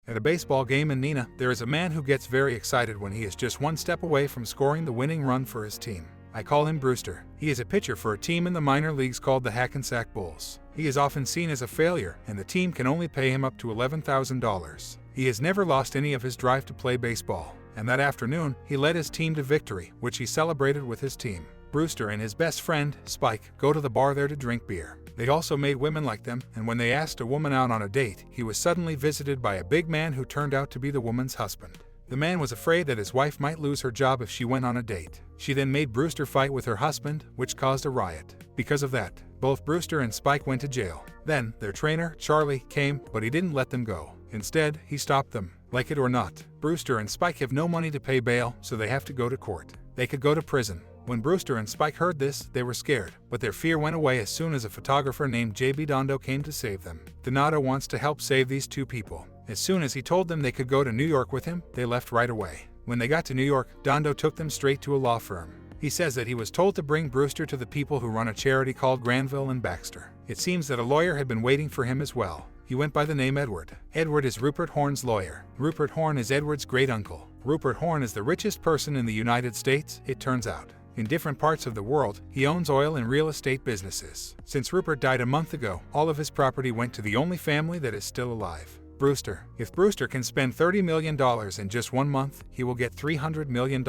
At a baseball game in Neenah, there is a man who gets very excited when he is just one step away from scoring the winning run for his team. I call him Brewster. He is a pitcher for a team in the minor leagues called the Hackensack Bulls. He is often seen as a failure, and the team can only pay him up to $11,000. He has never lost any of his drive to play baseball, and that afternoon, he led his team to victory, which he celebrated with his team. Brewster and his best friend, Spike, go to the bar there to drink beer. They also made women like them, and when they asked a woman out on a date, he was suddenly visited by a big man who turned out to be the woman's husband. The man was afraid that his wife might lose her job if she went on a date. She then made Brewster fight with her husband, which caused a riot. Because of that, both Brewster and Spike went to jail. Then, their trainer, Charlie, came, but he didn't let them go. Instead, he stopped them. Like it or not, Brewster and Spike have no money to pay bail, so they have to go to court. They could go to prison. When Brewster and Spike heard this, they were scared, but their fear went away as soon as a photographer named J.B. Dondo came to save them. Donato wants to help save these two people. As soon as he told them they could go to New York with him, they left right away. When they got to New York, Dondo took them straight to a law firm. He says that he was told to bring Brewster to the people who run a charity called Granville and Baxter. It seems that a lawyer had been waiting for him as well. He went by the name Edward. Edward is Rupert Horn's lawyer. Rupert Horn is Edward's great-uncle. Rupert Horn is the richest person in the United States, it turns out. In different parts of the world, he owns oil and real estate businesses. Since Rupert died a month ago, all of his property went to the only family that is still alive, Brewster. If Brewster can spend $30 million in just 1 month, he will get $300 million.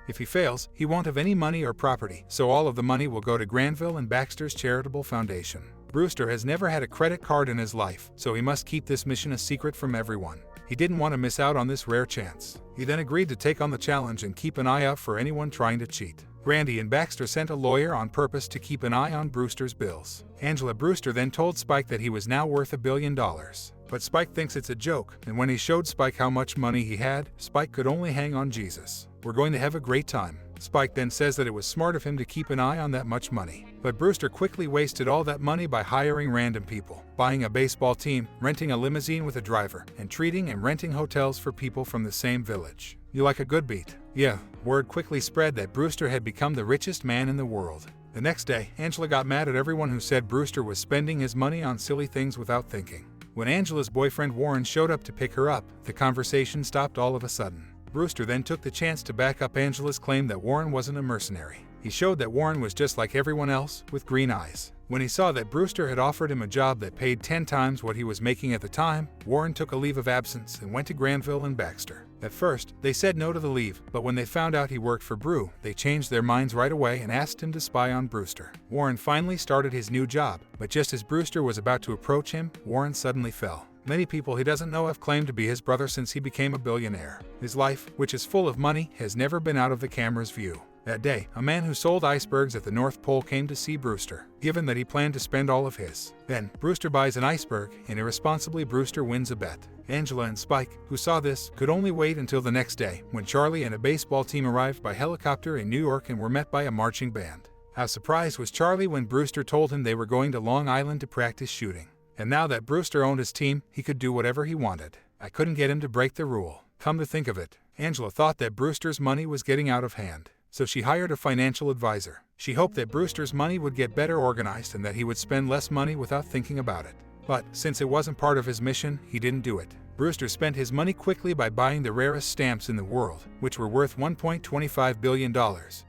If he fails, he won't have any money or property, so all of the money will go to Granville and Baxter's charitable foundation. Brewster has never had a credit card in his life, so he must keep this mission a secret from everyone. He didn't want to miss out on this rare chance. He then agreed to take on the challenge and keep an eye out for anyone trying to cheat. Randy and Baxter sent a lawyer on purpose to keep an eye on Brewster's bills. Angela Brewster then told Spike that he was now worth $1 billion. But Spike thinks it's a joke, and when he showed Spike how much money he had, Spike could only hang on Jesus. "We're going to have a great time." Spike then says that it was smart of him to keep an eye on that much money. But Brewster quickly wasted all that money by hiring random people, buying a baseball team, renting a limousine with a driver, and treating and renting hotels for people from the same village. You like a good beat? Yeah. Word quickly spread that Brewster had become the richest man in the world. The next day, Angela got mad at everyone who said Brewster was spending his money on silly things without thinking. When Angela's boyfriend Warren showed up to pick her up, the conversation stopped all of a sudden. Brewster then took the chance to back up Angela's claim that Warren wasn't a mercenary. He showed that Warren was just like everyone else, with green eyes. When he saw that Brewster had offered him a job that paid 10 times what he was making at the time, Warren took a leave of absence and went to Granville and Baxter. At first, they said no to the leave, but when they found out he worked for Brew, they changed their minds right away and asked him to spy on Brewster. Warren finally started his new job, but just as Brewster was about to approach him, Warren suddenly fell. Many people he doesn't know have claimed to be his brother since he became a billionaire. His life, which is full of money, has never been out of the camera's view. That day, a man who sold icebergs at the North Pole came to see Brewster, given that he planned to spend all of his. Then, Brewster buys an iceberg, and irresponsibly Brewster wins a bet. Angela and Spike, who saw this, could only wait until the next day, when Charlie and a baseball team arrived by helicopter in New York and were met by a marching band. How surprised was Charlie when Brewster told him they were going to Long Island to practice shooting. And now that Brewster owned his team, he could do whatever he wanted. I couldn't get him to break the rule. Come to think of it, Angela thought that Brewster's money was getting out of hand. So she hired a financial advisor. She hoped that Brewster's money would get better organized and that he would spend less money without thinking about it. But, since it wasn't part of his mission, he didn't do it. Brewster spent his money quickly by buying the rarest stamps in the world, which were worth $1.25 billion,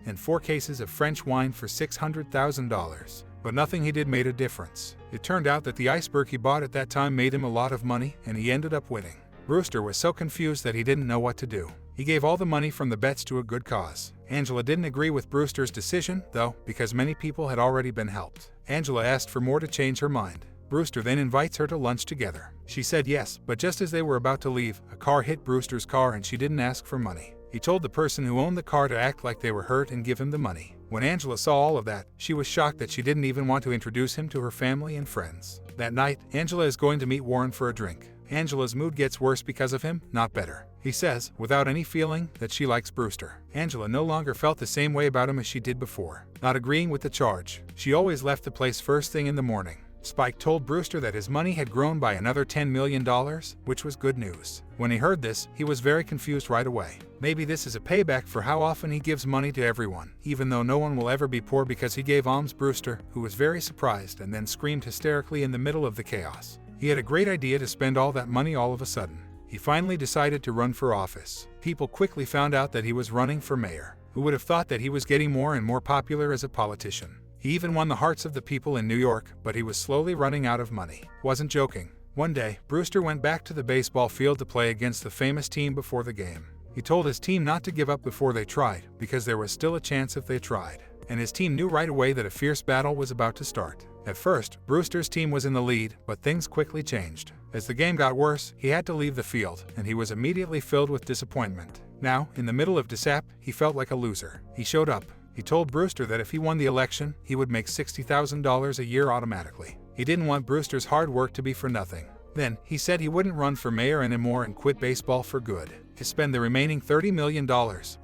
and 4 cases of French wine for $600,000. But nothing he did made a difference. It turned out that the iceberg he bought at that time made him a lot of money, and he ended up winning. Brewster was so confused that he didn't know what to do. He gave all the money from the bets to a good cause. Angela didn't agree with Brewster's decision, though, because many people had already been helped. Angela asked for more to change her mind. Brewster then invites her to lunch together. She said yes, but just as they were about to leave, a car hit Brewster's car and she didn't ask for money. He told the person who owned the car to act like they were hurt and give him the money. When Angela saw all of that, she was shocked that she didn't even want to introduce him to her family and friends. That night, Angela is going to meet Warren for a drink. Angela's mood gets worse because of him, not better. He says, without any feeling, that she likes Brewster. Angela no longer felt the same way about him as she did before. Not agreeing with the charge, she always left the place first thing in the morning. Spike told Brewster that his money had grown by another $10 million, which was good news. When he heard this, he was very confused right away. Maybe this is a payback for how often he gives money to everyone, even though no one will ever be poor because he gave alms. Brewster, who was very surprised and then screamed hysterically in the middle of the chaos. He had a great idea to spend all that money all of a sudden. he finally decided to run for office. People quickly found out that he was running for mayor. Who would have thought that he was getting more and more popular as a politician? He even won the hearts of the people in New York, but he was slowly running out of money. Wasn't joking. One day, Brewster went back to the baseball field to play against the famous team before the game. He told his team not to give up before they tried, because there was still a chance if they tried. And his team knew right away that a fierce battle was about to start. At first, Brewster's team was in the lead, but things quickly changed. As the game got worse, he had to leave the field, and he was immediately filled with disappointment. Now, in the middle of DSAP, he felt like a loser. He showed up. He told Brewster that if he won the election, he would make $60,000 a year automatically. He didn't want Brewster's hard work to be for nothing. Then, he said he wouldn't run for mayor anymore and quit baseball for good. To spend the remaining $30 million,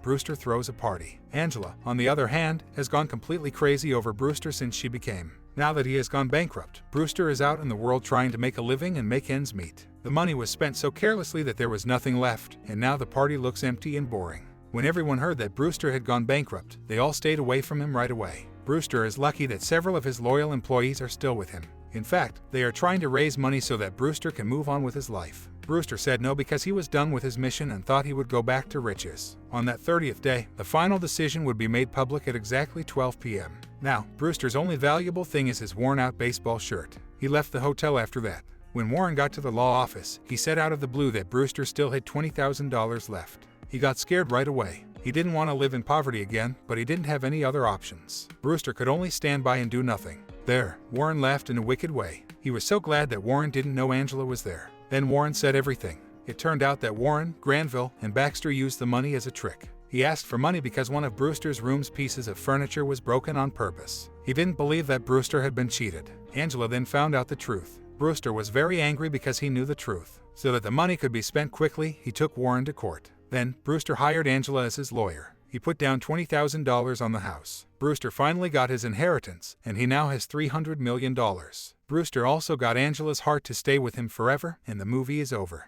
Brewster throws a party. Angela, on the other hand, has gone completely crazy over Brewster since she became. Now that he has gone bankrupt, Brewster is out in the world trying to make a living and make ends meet. The money was spent so carelessly that there was nothing left, and now the party looks empty and boring. When everyone heard that Brewster had gone bankrupt, they all stayed away from him right away. Brewster is lucky that several of his loyal employees are still with him. In fact, they are trying to raise money so that Brewster can move on with his life. Brewster said no because he was done with his mission and thought he would go back to riches. On that 30th day, the final decision would be made public at exactly 12 p.m. Now, Brewster's only valuable thing is his worn-out baseball shirt. He left the hotel after that. When Warren got to the law office, he said out of the blue that Brewster still had $20,000 left. He got scared right away. He didn't want to live in poverty again, but he didn't have any other options. Brewster could only stand by and do nothing. There, Warren laughed in a wicked way. He was so glad that Warren didn't know Angela was there. Then Warren said everything. It turned out that Warren, Granville, and Baxter used the money as a trick. He asked for money because one of Brewster's room's pieces of furniture was broken on purpose. He didn't believe that Brewster had been cheated. Angela then found out the truth. Brewster was very angry because he knew the truth. So that the money could be spent quickly, he took Warren to court. Then, Brewster hired Angela as his lawyer. He put down $20,000 on the house. Brewster finally got his inheritance, and he now has $300 million. Brewster also got Angela's heart to stay with him forever, and the movie is over.